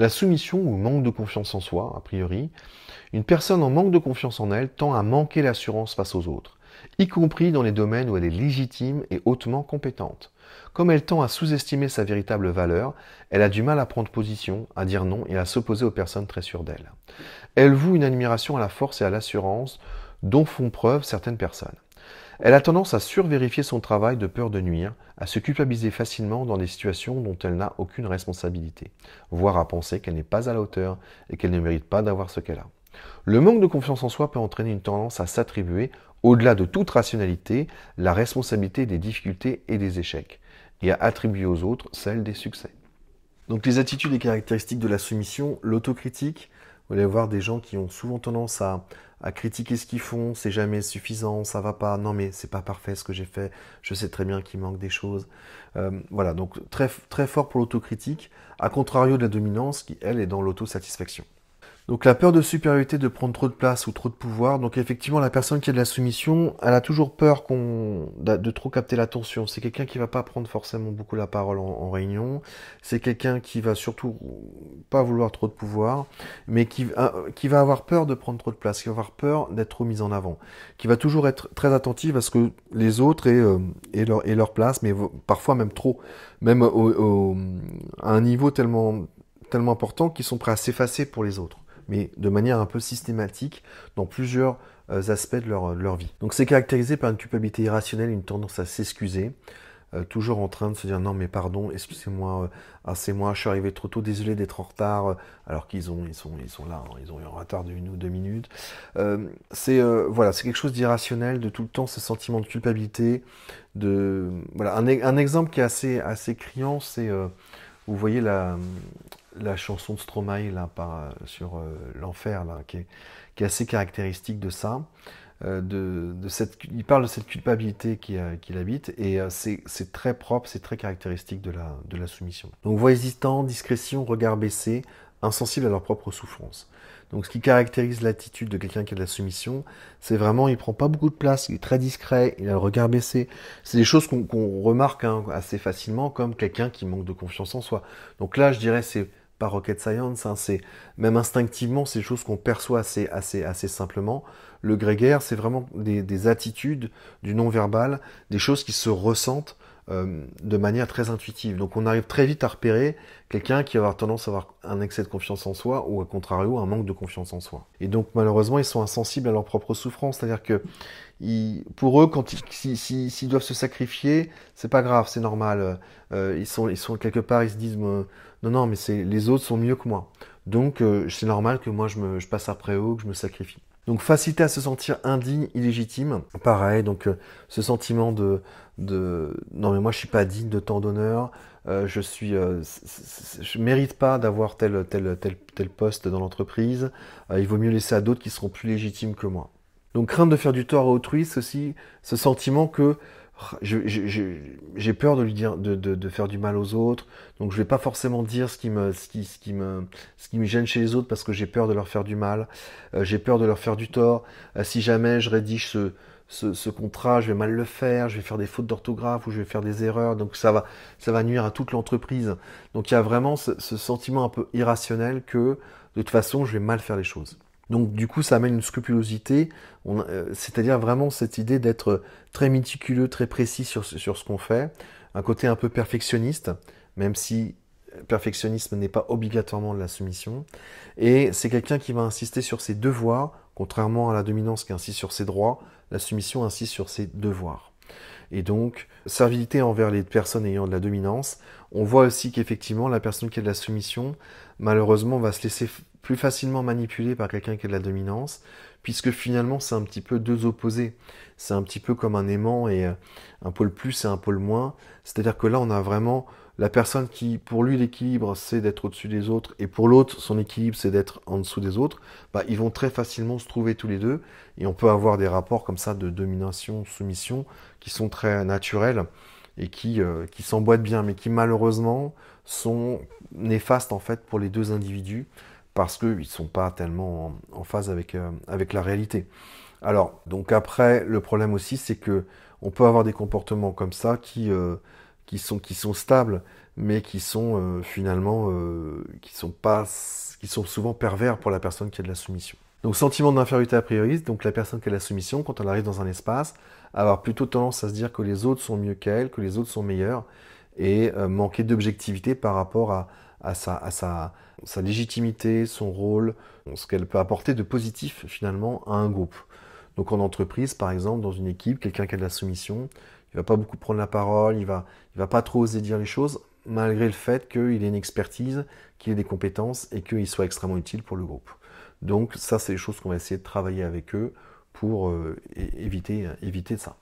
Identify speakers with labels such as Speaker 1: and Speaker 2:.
Speaker 1: La soumission ou manque de confiance en soi, a priori, une personne en manque de confiance en elle tend à manquer l'assurance face aux autres, y compris dans les domaines où elle est légitime et hautement compétente. Comme elle tend à sous-estimer sa véritable valeur, elle a du mal à prendre position, à dire non et à s'opposer aux personnes très sûres d'elle. Elle voue une admiration à la force et à l'assurance dont font preuve certaines personnes. Elle a tendance à survérifier son travail de peur de nuire, à se culpabiliser facilement dans des situations dont elle n'a aucune responsabilité, voire à penser qu'elle n'est pas à la hauteur et qu'elle ne mérite pas d'avoir ce qu'elle a. Le manque de confiance en soi peut entraîner une tendance à s'attribuer, au-delà de toute rationalité, la responsabilité des difficultés et des échecs, et à attribuer aux autres celle des succès. Donc les attitudes et caractéristiques de la soumission, l'autocritique, vous allez voir des gens qui ont souvent tendance à critiquer ce qu'ils font, c'est jamais suffisant, ça va pas, non mais c'est pas parfait ce que j'ai fait, je sais très bien qu'il manque des choses. Voilà, donc très, très fort pour l'autocritique, à contrario de la dominance qui, elle, est dans l'autosatisfaction. Donc la peur de supériorité, de prendre trop de place ou trop de pouvoir. Donc effectivement, la personne qui a de la soumission, elle a toujours peur de trop capter l'attention. C'est quelqu'un qui va pas prendre forcément beaucoup la parole en réunion. C'est quelqu'un qui va surtout pas vouloir trop de pouvoir, mais qui va avoir peur de prendre trop de place, qui va avoir peur d'être trop mis en avant, qui va toujours être très attentive à ce que les autres aient leur place, mais parfois même trop, même à un niveau tellement important qu'ils sont prêts à s'effacer pour les autres, mais de manière un peu systématique dans plusieurs aspects de leur vie. Donc c'est caractérisé par une culpabilité irrationnelle, une tendance à s'excuser, toujours en train de se dire non mais pardon, excusez-moi, c'est moi, je suis arrivé trop tôt, désolé d'être en retard, alors qu'ils sont là, hein, ils ont eu un retard de 1 ou 2 minutes. Voilà, c'est quelque chose d'irrationnel, de tout le temps ce sentiment de culpabilité. Voilà, un exemple qui est assez criant, c'est vous voyez la chanson de Stromae là, sur l'enfer, là, qui est assez caractéristique de ça. Il parle de cette culpabilité qu'il habite et c'est très propre, c'est très caractéristique de la soumission. Donc voix hésitante, discrétion, regard baissé, insensible à leur propre souffrance. Donc ce qui caractérise l'attitude de quelqu'un qui a de la soumission, c'est vraiment, il prend pas beaucoup de place, il est très discret, il a le regard baissé. C'est des choses qu'on remarque hein, assez facilement comme quelqu'un qui manque de confiance en soi. Donc là, je dirais, c'est pas rocket science, hein, c'est même instinctivement, c'est des choses qu'on perçoit assez simplement. Le grégaire, c'est vraiment des attitudes du non-verbal, des choses qui se ressentent de manière très intuitive. Donc on arrive très vite à repérer quelqu'un qui va avoir tendance à avoir un excès de confiance en soi ou à contrario un manque de confiance en soi. Et donc malheureusement ils sont insensibles à leur propre souffrance, c'est-à-dire que pour eux, s'ils doivent se sacrifier, c'est pas grave, c'est normal. Ils sont quelque part, ils se disent non, mais les autres sont mieux que moi. Donc c'est normal que moi je passe après eux, que je me sacrifie. Donc facilité à se sentir indigne, illégitime, pareil. Donc ce sentiment de non mais moi je suis pas digne de tant d'honneur, je mérite pas d'avoir tel poste dans l'entreprise. Il vaut mieux laisser à d'autres qui seront plus légitimes que moi. Donc crainte de faire du tort à autrui, ceci, ce sentiment que j'ai peur de lui dire de faire du mal aux autres, donc je vais pas forcément dire ce qui me gêne chez les autres parce que j'ai peur de leur faire du mal, j'ai peur de leur faire du tort. Si jamais je rédige ce contrat, je vais mal le faire, je vais faire des fautes d'orthographe ou je vais faire des erreurs, donc ça va nuire à toute l'entreprise. Donc il y a vraiment ce sentiment un peu irrationnel que de toute façon je vais mal faire les choses. Donc du coup, ça amène une scrupulosité, c'est-à-dire vraiment cette idée d'être très méticuleux, très précis sur ce qu'on fait, un côté un peu perfectionniste, même si perfectionnisme n'est pas obligatoirement de la soumission, et c'est quelqu'un qui va insister sur ses devoirs, contrairement à la dominance qui insiste sur ses droits, la soumission insiste sur ses devoirs. Et donc, servilité envers les personnes ayant de la dominance. On voit aussi qu'effectivement, la personne qui a de la soumission, malheureusement, va se laisser plus facilement manipuler par quelqu'un qui a de la dominance, puisque finalement, c'est un petit peu deux opposés. C'est un petit peu comme un aimant et un pôle plus et un pôle moins. C'est-à-dire que là, on a vraiment la personne qui, pour lui, l'équilibre, c'est d'être au-dessus des autres, et pour l'autre, son équilibre, c'est d'être en dessous des autres. Bah, ils vont très facilement se trouver tous les deux, et on peut avoir des rapports comme ça de domination, soumission, qui sont très naturels et qui s'emboîtent bien, mais qui malheureusement sont néfastes en fait pour les deux individus parce qu'ils ne sont pas tellement en phase avec la réalité. Alors, donc après, le problème aussi, c'est que on peut avoir des comportements comme ça qui sont stables, mais qui sont finalement, qui sont souvent pervers pour la personne qui a de la soumission. Donc sentiment d'infériorité a priori, donc la personne qui a de la soumission, quand elle arrive dans un espace, avoir plutôt tendance à se dire que les autres sont mieux qu'elle, que les autres sont meilleurs, et manquer d'objectivité par rapport sa légitimité, son rôle, ce qu'elle peut apporter de positif finalement à un groupe. Donc en entreprise, par exemple, dans une équipe, quelqu'un qui a de la soumission, il va pas beaucoup prendre la parole, il va pas trop oser dire les choses, malgré le fait qu'il ait une expertise, qu'il ait des compétences et qu'il soit extrêmement utile pour le groupe. Donc ça, c'est des choses qu'on va essayer de travailler avec eux pour éviter ça.